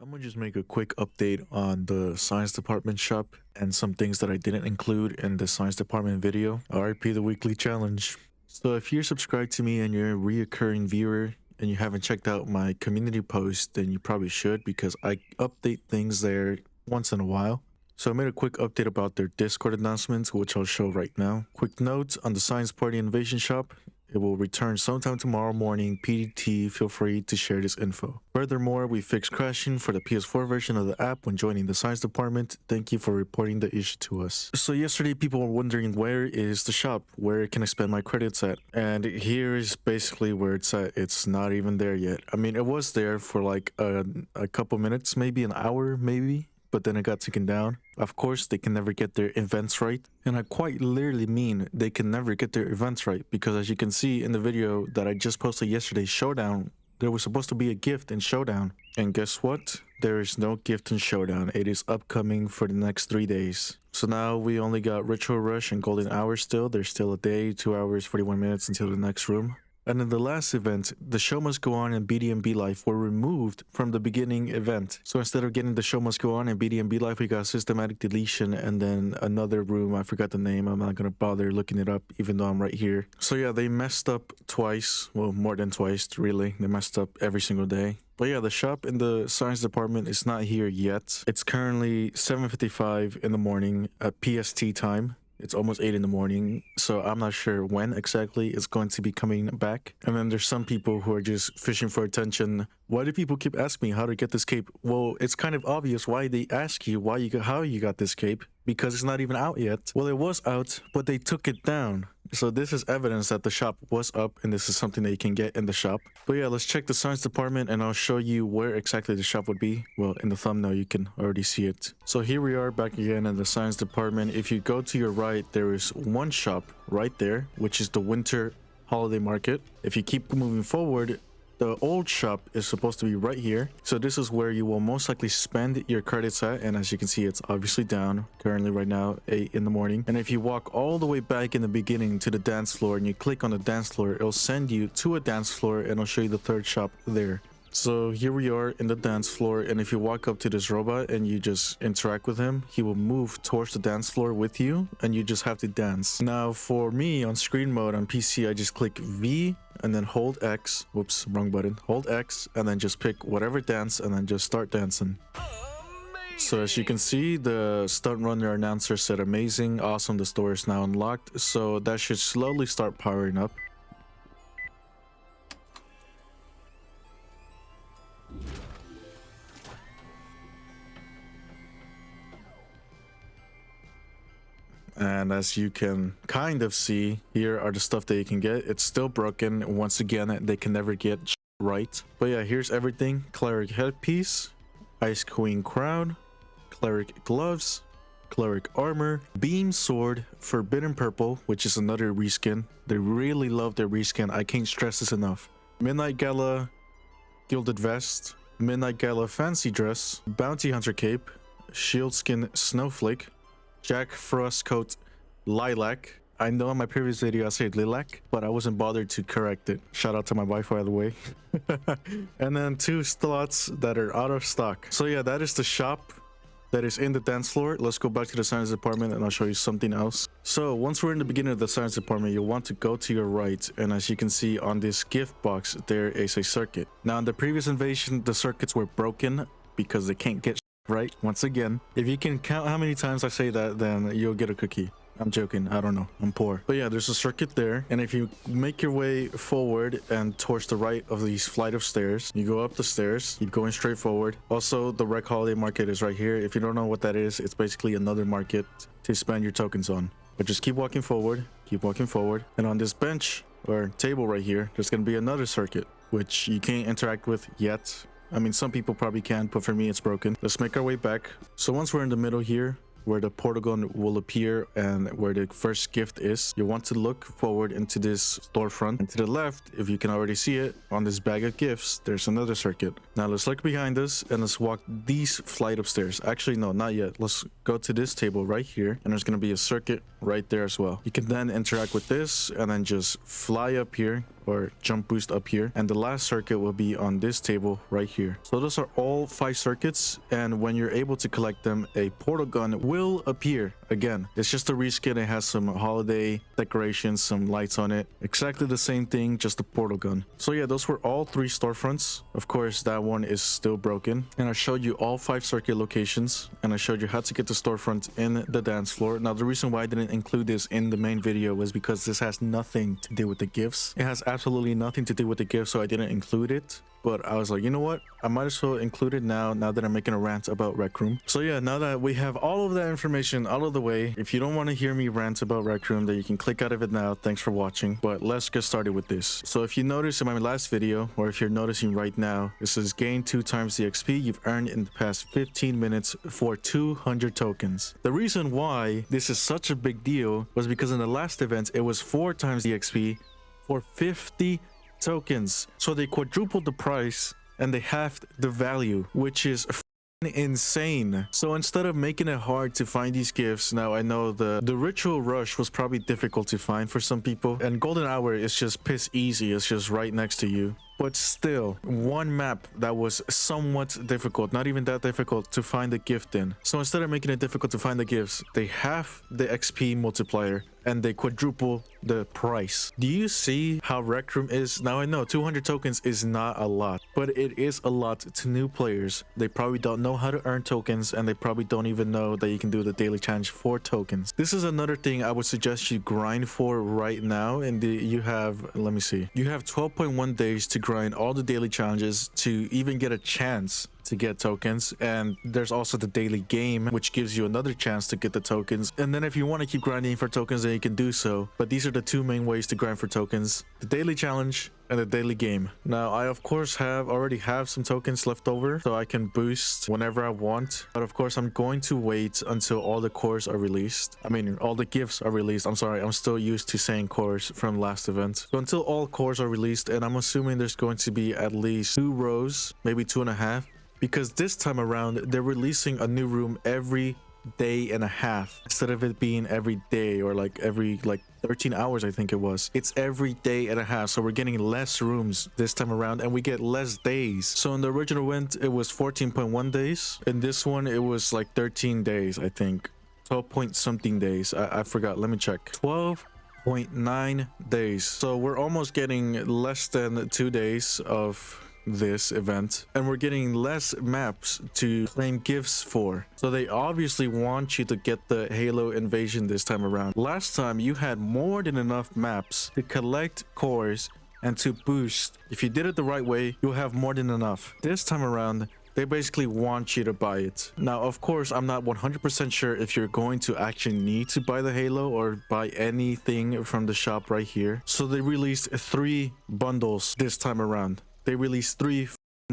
I'm gonna just make a quick update on the science department shop and some things that I didn't include in the science department video. RIP the weekly challenge. So if you're subscribed to me and you're a reoccurring viewer and you haven't checked out my community post, then you probably should, because I update things there once in a while. So I made a quick update about their Discord announcements, which I'll show right now. Quick note on the Science Party Invasion shop. It will return sometime tomorrow morning. PDT, feel free to share this info. Furthermore, we fixed crashing for the PS4 version of the app when joining the science department. Thank you for reporting the issue to us. So yesterday, people were wondering, where is the shop? Where can I spend my credits at? And here is basically where it's at. It's not even there yet. I mean, it was there for like a couple minutes, maybe an hour, maybe. But then it got taken down. Of course, they can never get their events right. And I quite literally mean they can never get their events right, because as you can see in the video that I just posted yesterday, Showdown, there was supposed to be a gift in Showdown. And guess what? There is no gift in Showdown. It is upcoming for the next 3 days. So now we only got Ritual Rush and Golden Hour still. There's still a day, 2 hours, 41 minutes until the next room. And in the last event, the Show Must Go On and BDMB Life were removed from the beginning event. So instead of getting the Show Must Go On and BDMB Life, we got Systematic Deletion and then another room. I forgot the name. I'm not going to bother looking it up, even though I'm right here. So yeah, they messed up twice. Well, more than twice, really. They messed up every single day. But yeah, the shop in the science department is not here yet. It's currently 7:55 in the morning at PST time. It's almost 8 in the morning, so I'm not sure when exactly it's going to be coming back. And then there's some people who are just fishing for attention. Why do people keep asking me how to get this cape? Well, it's kind of obvious why they ask you how you got this cape, because it's not even out yet. Well, it was out, but they took it down. So this is evidence that the shop was up, and this is something that you can get in the shop. But yeah, let's check the science department, and I'll show you where exactly the shop would be. Well, in the thumbnail, you can already see it. So here we are back again in the science department. If you go to your right, there is one shop right there, which is the winter holiday market. If you keep moving forward, the old shop is supposed to be right here. So this is where you will most likely spend your credits at. And as you can see, it's obviously down currently right now, 8 in the morning. And if you walk all the way back in the beginning to the dance floor and you click on the dance floor, it'll send you to a dance floor and I'll show you the third shop there. So here we are in the dance floor, and if you walk up to this robot and you just interact with him, he will move towards the dance floor with you, and you just have to dance. Now for me on screen mode on PC, I just click V and then hold X. Whoops, wrong button. Hold X and then just pick whatever dance and then just start dancing. So as you can see, the stunt runner announcer said amazing, awesome, the store is now unlocked. So that should slowly start powering up. And as you can kind of see, here are the stuff that you can get. It's still broken. Once again, they can never get right. But yeah, here's everything. Cleric headpiece, Ice Queen crown, Cleric gloves, Cleric armor, Beam sword, Forbidden purple, which is another reskin. They really love their reskin. I can't stress this enough. Midnight Gala gilded vest, Midnight Gala fancy dress, Bounty Hunter cape, Shield skin snowflake, Jack Frost coat lilac. I know in my previous video I said lilac, but I wasn't bothered to correct it. Shout out to my wife, by the way. And then 2 slots that are out of stock. So yeah, that is the shop that is in the dance floor. Let's go back to the science department and I'll show you something else. So once we're in the beginning of the science department, you'll want to go to your right, and as you can see on this gift box, there is a circuit. Now in the previous invasion, the circuits were broken because they can't get right. Once again, if you can count how many times I say that, then you'll get a cookie. I'm joking, I don't know, I'm poor. But yeah, there's a circuit there, and if you make your way forward and towards the right of these flight of stairs, you go up the stairs, keep going straight forward. Also, the Rec Holiday Market is right here. If you don't know what that is, it's basically another market to spend your tokens on. But just keep walking forward, and on this bench or table right here, there's gonna be another circuit, which you can't interact with yet. I mean, some people probably can, but for me, it's broken. Let's make our way back. So once we're in the middle here, where the portal gun will appear and where the first gift is, you want to look forward into this storefront. And to the left, if you can already see it, on this bag of gifts, there's another circuit. Now let's look behind us and let's walk these flight upstairs. Actually, no, not yet. Let's go to this table right here, and there's going to be a circuit right there as well. You can then interact with this and then just fly up here or jump boost up here, and the last circuit will be on this table right here. So those are all 5 circuits, and when you're able to collect them, a portal gun will appear again. It's just a reskin. It has some holiday decorations, some lights on it, exactly the same thing, just a portal gun. So yeah, those were all 3 storefronts. Of course, that one is still broken, and I showed you all 5 circuit locations, and I showed you how to get the storefront in the dance floor. Now the reason why I didn't include this in the main video was because this has nothing to do with the gifts. It has absolutely nothing to do with the gift, so I didn't include it. But I was like, you know what, I might as well include it now that I'm making a rant about Rec Room. So yeah, now that we have all of that information out of the way, if you don't want to hear me rant about Rec Room, then you can click out of it now. Thanks for watching, but let's get started with this. So if you noticed in my last video, or if you're noticing right now, it says gain 2 times the XP you've earned in the past 15 minutes for 200 tokens. The reason why this is such a big deal was because in the last event it was 4 times the XP for 50 tokens. So they quadrupled the price and they halved the value, which is insane. So instead of making it hard to find these gifts, now I know the ritual rush was probably difficult to find for some people, and golden hour is just piss easy. It's just right next to you. But still, one map that was somewhat difficult, not even that difficult to find a gift in. So instead of making it difficult to find the gifts, they halve the XP multiplier and they quadruple the price. Do you see how Rec Room is? Now I know 200 tokens is not a lot, but it is a lot to new players. They probably don't know how to earn tokens, and they probably don't even know that you can do the daily challenge for tokens. This is another thing I would suggest you grind for right now. And you have, let me see, you have 12.1 days to grind all the daily challenges to even get a chance to get tokens. And there's also the daily game, which gives you another chance to get the tokens. And then if you want to keep grinding for tokens, then you can do so. But these are the 2 main ways to grind for tokens: the daily challenge and the daily game. Now I of course already have some tokens left over, so I can boost whenever I want. But of course I'm going to wait until all the cores are released. I mean, all the gifts are released. I'm sorry, I'm still used to saying cores from last event. So until all cores are released, and I'm assuming there's going to be at least 2 rows, maybe 2.5, because this time around they're releasing a new room every day and a half instead of it being every day, or like every 13 hours I think it was. It's every day and a half, so we're getting less rooms this time around, and we get less days. So in the original event it was 14.1 days. In this one it was like 13 days, I think 12 point something days. I forgot, let me check. 12.9 days. So we're almost getting less than 2 days of this event, and we're getting less maps to claim gifts for. So they obviously want you to get the Halo invasion this time around. Last time you had more than enough maps to collect cores and to boost. If you did it the right way, you'll have more than enough. This time around they basically want you to buy it. Now of course I'm not 100% sure if you're going to actually need to buy the Halo or buy anything from the shop right here. So they released 3 bundles this time around. They released 3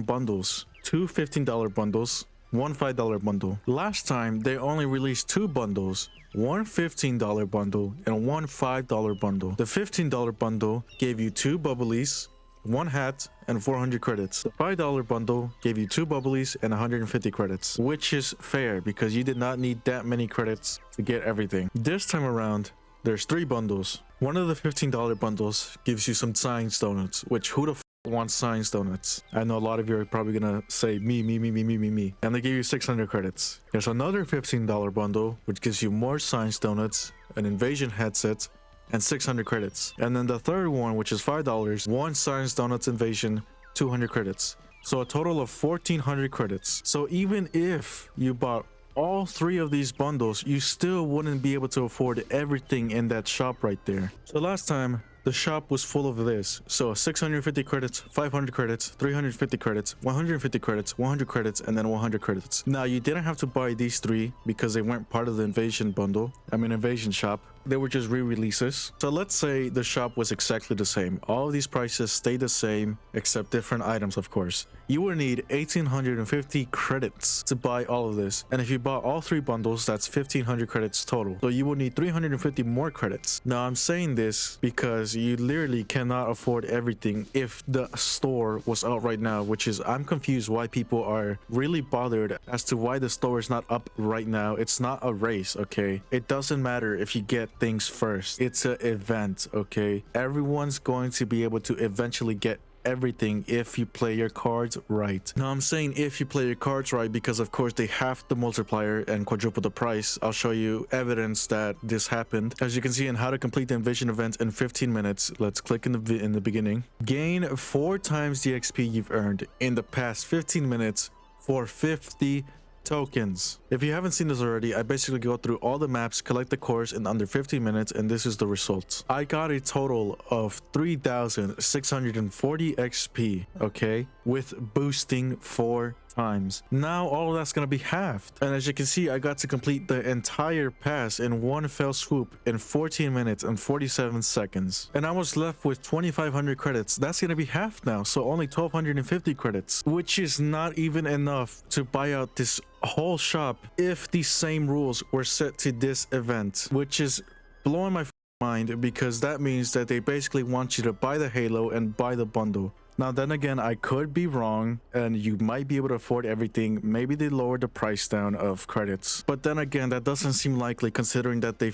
bundles, 2 $15 bundles, 1 $5 bundle. Last time they only released 2 bundles, 1 $15 bundle and 1 $5 bundle. The $15 bundle gave you 2 bubblies, 1 hat and 400 credits. The $5 bundle gave you 2 bubblies and 150 credits, which is fair because you did not need that many credits to get everything. This time around there's 3 bundles. One of the $15 bundles gives you some science donuts, which who the wants science donuts? I know a lot of you are probably gonna say me, and they give you 600 credits. There's another $15 bundle which gives you more science donuts, an invasion headset, and 600 credits. And then the third one, which is $5, 1 science donuts invasion, 200 credits. So a total of 1400 credits. So even if you bought all 3 of these bundles, you still wouldn't be able to afford everything in that shop right there. So last time the shop was full of this. So 650 credits, 500 credits, 350 credits, 150 credits, 100 credits, and then 100 credits. Now you didn't have to buy these 3 because they weren't part of the invasion bundle. I mean invasion shop. They were just re-releases. So let's say the shop was exactly the same. All of these prices stay the same except different items, of course. You would need 1850 credits to buy all of this. And if you bought all 3 bundles, that's 1500 credits total. So you would need 350 more credits. Now I'm saying this because you literally cannot afford everything if the store was out right now, which is, I'm confused why people are really bothered as to why the store is not up right now. It's not a race, okay? It doesn't matter if you get things first. It's an event, okay? Everyone's going to be able to eventually get everything if you play your cards right. Now I'm saying if you play your cards right because of course they have the multiplier and quadruple the price. I'll show you evidence that this happened. As you can see in how to complete the invasion event in 15 minutes. Let's click in the beginning. Gain 4 times the XP you've earned in the past 15 minutes for 50 tokens. If you haven't seen this already, I basically go through all the maps, collect the cores in under 15 minutes, and this is the results. I got a total of 3,640 XP, okay, with boosting 4 times. Now all of that's gonna be halved, and as you can see, I got to complete the entire pass in one fell swoop in 14 minutes and 47 seconds, and I was left with 2,500 credits. That's gonna be halved now, so only 1,250 credits, which is not even enough to buy out this whole shop if the same rules were set to this event, which is blowing my mind, because that means that they basically want you to buy the halo and buy the bundle. Now then again, I could be wrong and you might be able to afford everything. Maybe they lowered the price down of credits, but then again, that doesn't seem likely considering that they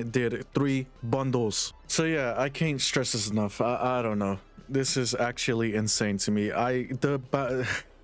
did 3 bundles. So yeah, I can't stress this enough. I don't know, this is actually insane to me.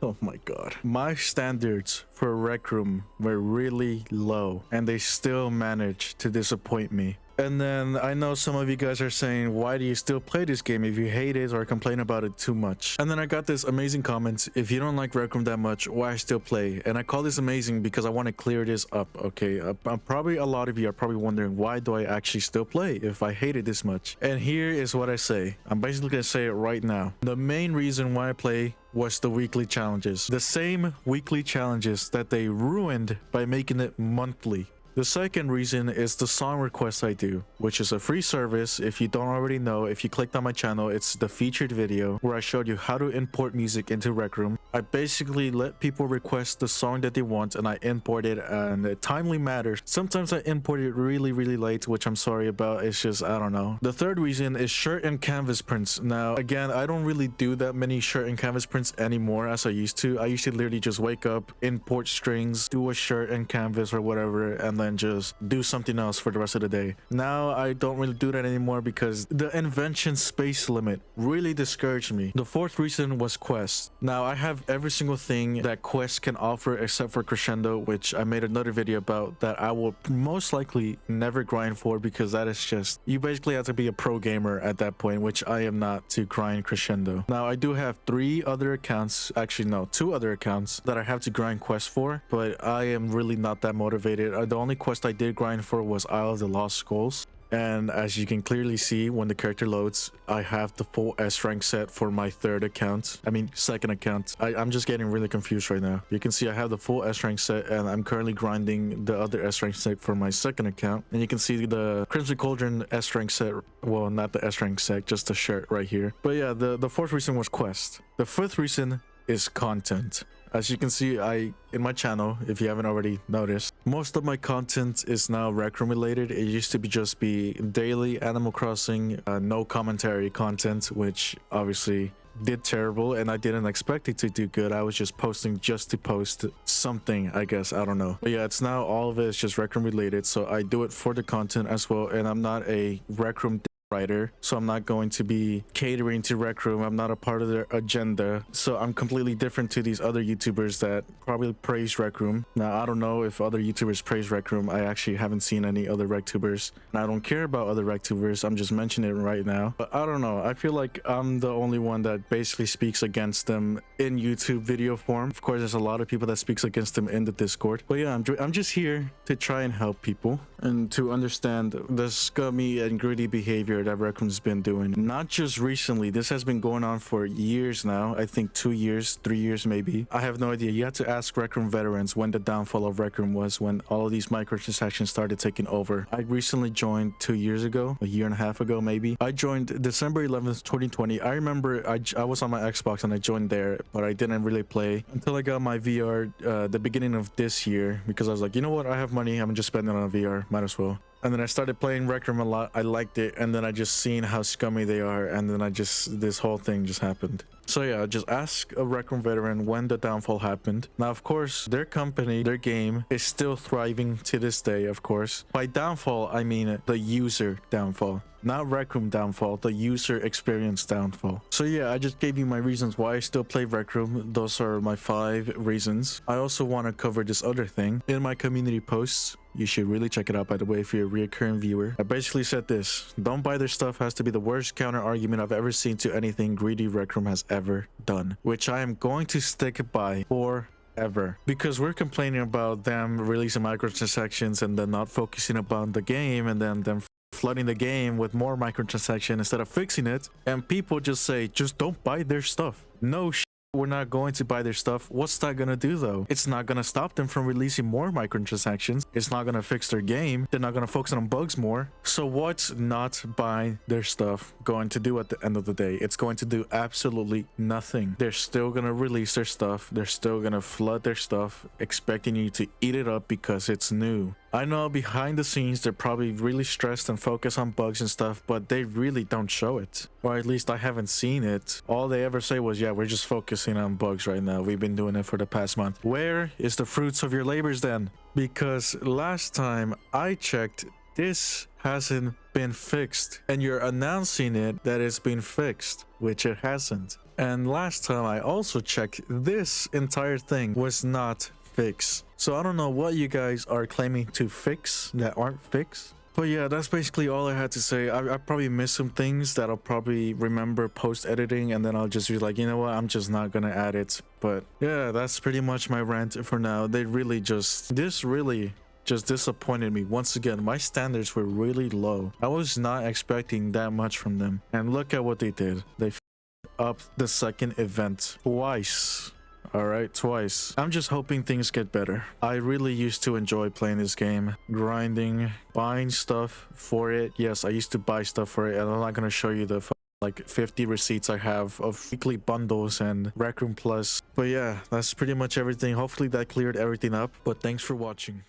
Oh my god. My standards for Rec Room were really low and they still managed to disappoint me. And then I know some of you guys are saying, why do you still play this game if you hate it or complain about it too much? And then I got this amazing comment, if you don't like Rec Room that much, why still play? And I call this amazing because I want to clear this up, okay? Probably a lot of you are probably wondering, why do I actually still play if I hate it this much? And here is what I say. I'm basically going to say it right now. The main reason why I play was the weekly challenges. The same weekly challenges that they ruined by making it monthly. The second reason is the song requests I do, which is a free service. If you don't already know, if you clicked on my channel, it's the featured video where I showed you how to import music into Rec Room. I basically let people request the song that they want and I import it, and it timely matters. Sometimes I import it really late, which I'm sorry about. It's just, I don't know. The third reason is shirt and canvas prints. Now again, I don't really do that many shirt and canvas prints anymore as I used to. I used to literally just wake up, import strings, do a shirt and canvas or whatever, and then just do something else for the rest of the day. Now I don't really do that anymore because the invention space limit really discouraged me. The fourth reason was quests. Now I have every single thing that quests can offer except for crescendo, which I made another video about, that I will most likely never grind for, because that is just, you basically have to be a pro gamer at that point, which I am not, to grind crescendo. Now I do have 3 other accounts, actually no, 2 other accounts that I have to grind quests for, but I am really not that motivated. The only quest I did grind for was Isle of the Lost Skulls, and as you can clearly see when the character loads, I have the full S rank set for my second account. I'm just getting really confused right now. You can see I have the full S rank set and I'm currently grinding the other S rank set for my second account, and you can see the Crimson Cauldron S rank set, well, not the S rank set, just the shirt right here. But yeah, the fourth reason was quest. The fifth reason is content. As you can see, in my channel, if you haven't already noticed, most of my content is now Rec Room related. It used to just be daily Animal Crossing, no commentary content, which obviously did terrible and I didn't expect it to do good. I was just posting just to post something, I guess. I don't know. But yeah, it's now all of it is just Rec Room related, so I do it for the content as well, and I'm not a Rec Room writer, so I'm not going to be catering to Rec Room. I'm not a part of their agenda, so I'm completely different to these other YouTubers that probably praise Rec Room. Now I don't know if other YouTubers praise Rec Room. I actually haven't seen any other RecTubers, and I don't care about other RecTubers. I'm just mentioning it right now, but I don't know, I feel like I'm the only one that basically speaks against them in YouTube video form. Of course, there's a lot of people that speaks against them in the Discord, but yeah, I'm just here to try and help people and to understand the scummy and greedy behavior that Rec Room's been doing. Not just recently, this has been going on for years now. I think 2 years, 3 years maybe. I have no idea. You have to ask Rec Room veterans when the downfall of Rec Room was, when all of these microtransactions started taking over. I recently joined 2 years ago, a year and a half ago maybe. I joined December 11th, 2020. I remember I was on my Xbox and I joined there, but I didn't really play until I got my VR the beginning of this year, because I was like, you know what, I have money, I'm just spending it on VR, might as well. And then I started playing Rec Room a lot. I liked it, and then I just seen how scummy they are, and then this whole thing just happened. So yeah, just ask a Rec Room veteran when the downfall happened. Now, of course, their company, their game is still thriving to this day, of course. By downfall, I mean the user downfall. Not Rec Room downfall, the user experience downfall. So yeah, I just gave you my reasons why I still play Rec Room. Those are my 5 reasons. I also want to cover this other thing in my community posts. You should really check it out, by the way, if you're a reoccurring viewer. I basically said this: don't buy their stuff has to be the worst counter argument I've ever seen to anything Greedy Rec Room has ever done, which I am going to stick by forever, because we're complaining about them releasing microtransactions and then not focusing upon the game, and then them flooding the game with more microtransaction instead of fixing it, and people just say, just don't buy their stuff. No shit, we're not going to buy their stuff. What's that gonna do though? It's not gonna stop them from releasing more microtransactions. It's not gonna fix their game. They're not gonna focus on bugs more. So what's not buying their stuff going to do at the end of the day? It's going to do absolutely nothing. They're still gonna release their stuff. They're still gonna flood their stuff, expecting you to eat it up because it's new. I know behind the scenes they're probably really stressed and focused on bugs and stuff, but they really don't show it. Or at least I haven't seen it. All they ever say was, yeah, we're just focusing on bugs right now. We've been doing it for the past month. Where is the fruits of your labors then? Because last time I checked, this hasn't been fixed. And you're announcing it that it's been fixed, which it hasn't. And last time I also checked, this entire thing was not fixed. So I don't know what you guys are claiming to fix that aren't fixed. But yeah, that's basically all I had to say. I probably missed some things that I'll probably remember post editing, and then I'll just be like, you know what, I'm just not gonna add it. But yeah, that's pretty much my rant for now. This really just disappointed me. Once again, my standards were really low. I was not expecting that much from them, and look at what they did. They f***ed up the second event twice. Alright, twice. I'm just hoping things get better. I really used to enjoy playing this game. Grinding, buying stuff for it. Yes, I used to buy stuff for it, and I'm not gonna show you the like 50 receipts I have of weekly bundles and Rec Room Plus. But yeah, that's pretty much everything. Hopefully that cleared everything up. But thanks for watching.